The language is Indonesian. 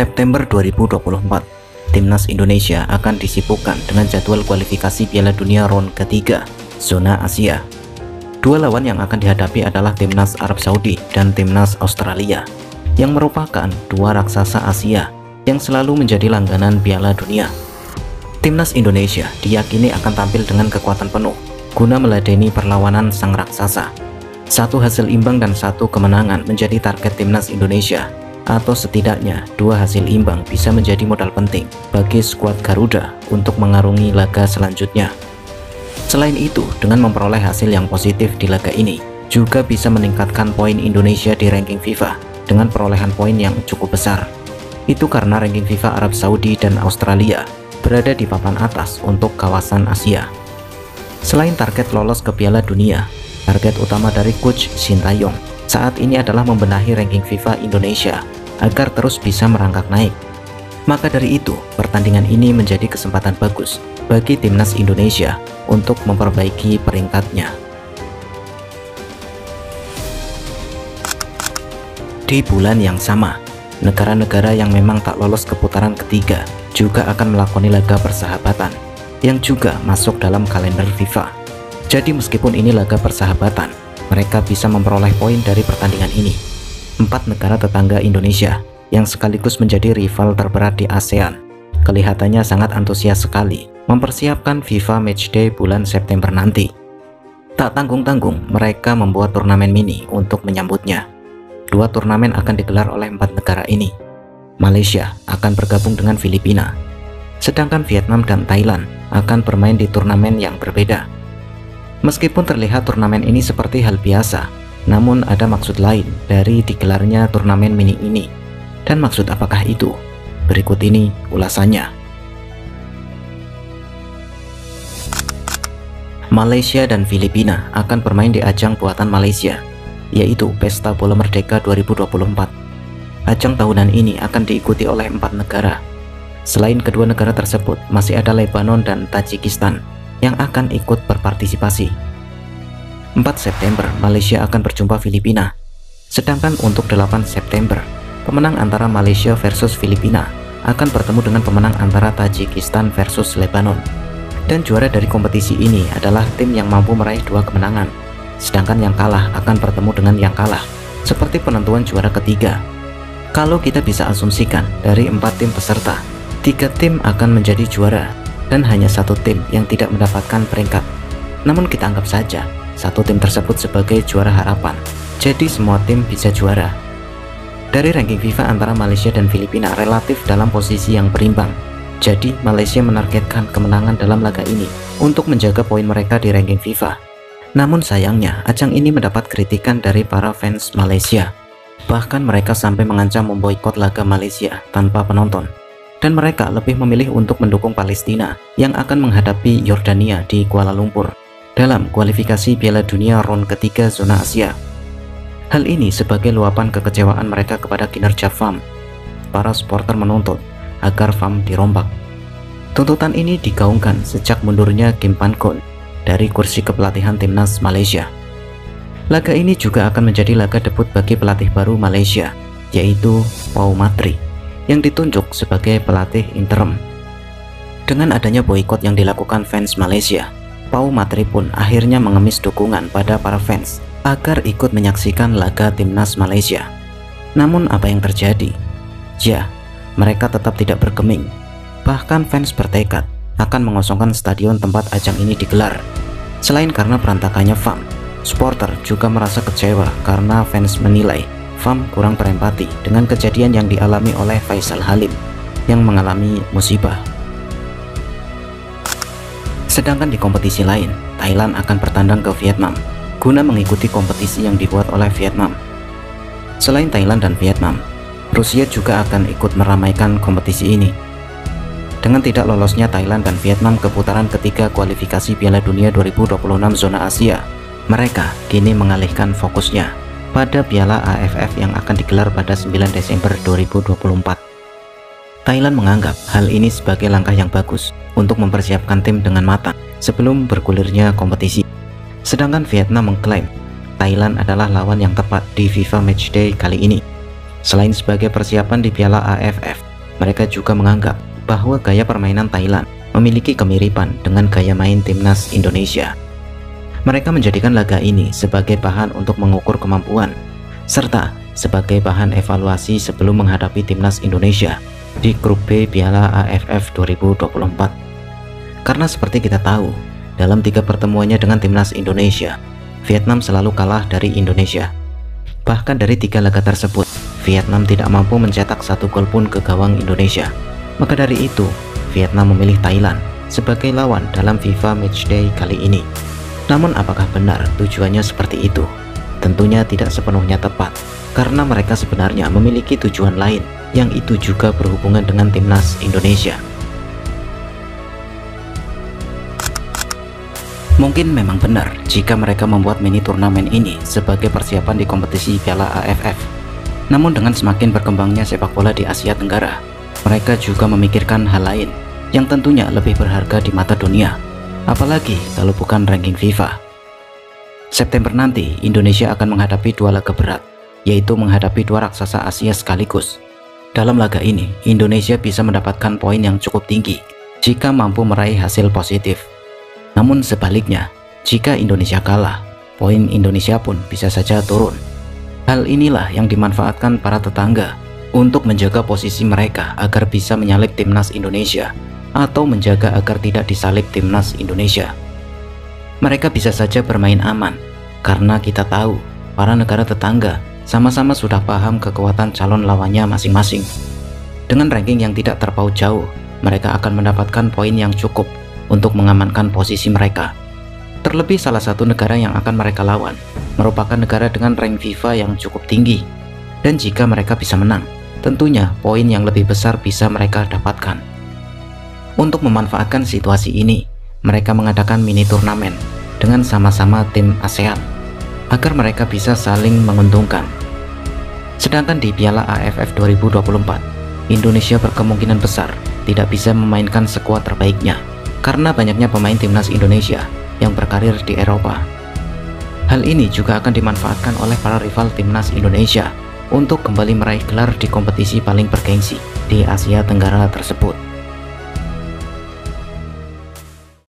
September 2024, Timnas Indonesia akan disibukkan dengan jadwal kualifikasi Piala Dunia round ketiga, zona Asia. Dua lawan yang akan dihadapi adalah Timnas Arab Saudi dan Timnas Australia, yang merupakan dua raksasa Asia yang selalu menjadi langganan Piala Dunia. Timnas Indonesia diyakini akan tampil dengan kekuatan penuh guna meladeni perlawanan sang raksasa. Satu hasil imbang dan satu kemenangan menjadi target Timnas Indonesia, atau setidaknya dua hasil imbang bisa menjadi modal penting bagi skuad Garuda untuk mengarungi laga selanjutnya. Selain itu, dengan memperoleh hasil yang positif di laga ini, juga bisa meningkatkan poin Indonesia di ranking FIFA dengan perolehan poin yang cukup besar. Itu karena ranking FIFA Arab Saudi dan Australia berada di papan atas untuk kawasan Asia. Selain target lolos ke Piala Dunia, target utama dari Coach Sintayong saat ini adalah membenahi ranking FIFA Indonesia agar terus bisa merangkak naik. Maka dari itu, pertandingan ini menjadi kesempatan bagus bagi Timnas Indonesia untuk memperbaiki peringkatnya. Di bulan yang sama, negara-negara yang memang tak lolos ke putaran ketiga juga akan melakoni laga persahabatan yang juga masuk dalam kalender FIFA. Jadi meskipun ini laga persahabatan, mereka bisa memperoleh poin dari pertandingan ini. 4 negara tetangga Indonesia yang sekaligus menjadi rival terberat di ASEAN kelihatannya sangat antusias sekali mempersiapkan FIFA Matchday bulan September nanti. Tak tanggung-tanggung, mereka membuat turnamen mini untuk menyambutnya. 2 turnamen akan digelar oleh 4 negara ini. Malaysia akan bergabung dengan Filipina, sedangkan Vietnam dan Thailand akan bermain di turnamen yang berbeda. Meskipun terlihat turnamen ini seperti hal biasa, namun ada maksud lain dari digelarnya turnamen mini ini. Dan maksud apakah itu? Berikut ini ulasannya. Malaysia dan Filipina akan bermain di ajang buatan Malaysia, yaitu Pesta Bola Merdeka 2024. Ajang tahunan ini akan diikuti oleh 4 negara. Selain kedua negara tersebut, masih ada Lebanon dan Tajikistan yang akan ikut berpartisipasi. 4 September, Malaysia akan berjumpa Filipina. Sedangkan untuk 8 September, pemenang antara Malaysia versus Filipina akan bertemu dengan pemenang antara Tajikistan versus Lebanon. Dan juara dari kompetisi ini adalah tim yang mampu meraih 2 kemenangan. Sedangkan yang kalah akan bertemu dengan yang kalah, seperti penentuan juara ketiga. Kalau kita bisa asumsikan, dari 4 tim peserta, 3 tim akan menjadi juara dan hanya 1 tim yang tidak mendapatkan peringkat. Namun kita anggap saja 1 tim tersebut sebagai juara harapan, jadi semua tim bisa juara. Dari ranking FIFA antara Malaysia dan Filipina relatif dalam posisi yang berimbang, jadi Malaysia menargetkan kemenangan dalam laga ini untuk menjaga poin mereka di ranking FIFA. Namun sayangnya, ajang ini mendapat kritikan dari para fans Malaysia. Bahkan mereka sampai mengancam memboikot laga Malaysia tanpa penonton. Dan mereka lebih memilih untuk mendukung Palestina yang akan menghadapi Yordania di Kuala Lumpur dalam kualifikasi Piala Dunia round ketiga zona Asia. Hal ini sebagai luapan kekecewaan mereka kepada kinerja FAM. Para supporter menuntut agar FAM dirombak. Tuntutan ini digaungkan sejak mundurnya Kim Pan Gon dari kursi kepelatihan Timnas Malaysia. Laga ini juga akan menjadi laga debut bagi pelatih baru Malaysia, yaitu Pau Matri, yang ditunjuk sebagai pelatih interim. Dengan adanya boikot yang dilakukan fans Malaysia, Pau Matri pun akhirnya mengemis dukungan pada para fans agar ikut menyaksikan laga Timnas Malaysia. Namun apa yang terjadi? Ya, mereka tetap tidak bergeming. Bahkan fans bertekad akan mengosongkan stadion tempat ajang ini digelar. Selain karena berantakannya FAM, supporter juga merasa kecewa karena fans menilai FAM kurang berempati dengan kejadian yang dialami oleh Faisal Halim yang mengalami musibah. Sedangkan di kompetisi lain, Thailand akan bertandang ke Vietnam guna mengikuti kompetisi yang dibuat oleh Vietnam. Selain Thailand dan Vietnam, Rusia juga akan ikut meramaikan kompetisi ini. Dengan tidak lolosnya Thailand dan Vietnam ke putaran ketiga kualifikasi Piala Dunia 2026 zona Asia, mereka kini mengalihkan fokusnya pada Piala AFF yang akan digelar pada 9 Desember 2024. Thailand menganggap hal ini sebagai langkah yang bagus untuk mempersiapkan tim dengan matang sebelum bergulirnya kompetisi. Sedangkan Vietnam mengklaim Thailand adalah lawan yang tepat di FIFA Matchday kali ini. Selain sebagai persiapan di Piala AFF, mereka juga menganggap bahwa gaya permainan Thailand memiliki kemiripan dengan gaya main timnas Indonesia. Mereka menjadikan laga ini sebagai bahan untuk mengukur kemampuan, serta sebagai bahan evaluasi sebelum menghadapi timnas Indonesia di grup B Piala AFF 2024. Karena seperti kita tahu, dalam 3 pertemuannya dengan timnas Indonesia, Vietnam selalu kalah dari Indonesia. Bahkan dari 3 laga tersebut, Vietnam tidak mampu mencetak 1 gol pun ke gawang Indonesia. Maka dari itu, Vietnam memilih Thailand sebagai lawan dalam FIFA Matchday kali ini. Namun apakah benar tujuannya seperti itu? Tentunya tidak sepenuhnya tepat, karena mereka sebenarnya memiliki tujuan lain yang itu juga berhubungan dengan timnas Indonesia. Mungkin memang benar jika mereka membuat mini turnamen ini sebagai persiapan di kompetisi Piala AFF. Namun dengan semakin berkembangnya sepak bola di Asia Tenggara, mereka juga memikirkan hal lain yang tentunya lebih berharga di mata dunia, apalagi kalau bukan ranking FIFA. September nanti, Indonesia akan menghadapi 2 laga berat, yaitu menghadapi 2 raksasa Asia sekaligus. Dalam laga ini, Indonesia bisa mendapatkan poin yang cukup tinggi jika mampu meraih hasil positif. Namun sebaliknya, jika Indonesia kalah, poin Indonesia pun bisa saja turun. Hal inilah yang dimanfaatkan para tetangga untuk menjaga posisi mereka agar bisa menyalip timnas Indonesia atau menjaga agar tidak disalip timnas Indonesia. Mereka bisa saja bermain aman karena kita tahu para negara tetangga sama-sama sudah paham kekuatan calon lawannya masing-masing. Dengan ranking yang tidak terpaut jauh, mereka akan mendapatkan poin yang cukup untuk mengamankan posisi mereka. Terlebih salah satu negara yang akan mereka lawan merupakan negara dengan rank FIFA yang cukup tinggi. Dan jika mereka bisa menang, tentunya poin yang lebih besar bisa mereka dapatkan. Untuk memanfaatkan situasi ini, mereka mengadakan mini turnamen dengan sama-sama tim ASEAN agar mereka bisa saling menguntungkan. Sedangkan di Piala AFF 2024, Indonesia berkemungkinan besar tidak bisa memainkan skuad terbaiknya karena banyaknya pemain timnas Indonesia yang berkarir di Eropa. Hal ini juga akan dimanfaatkan oleh para rival timnas Indonesia untuk kembali meraih gelar di kompetisi paling bergengsi di Asia Tenggara tersebut.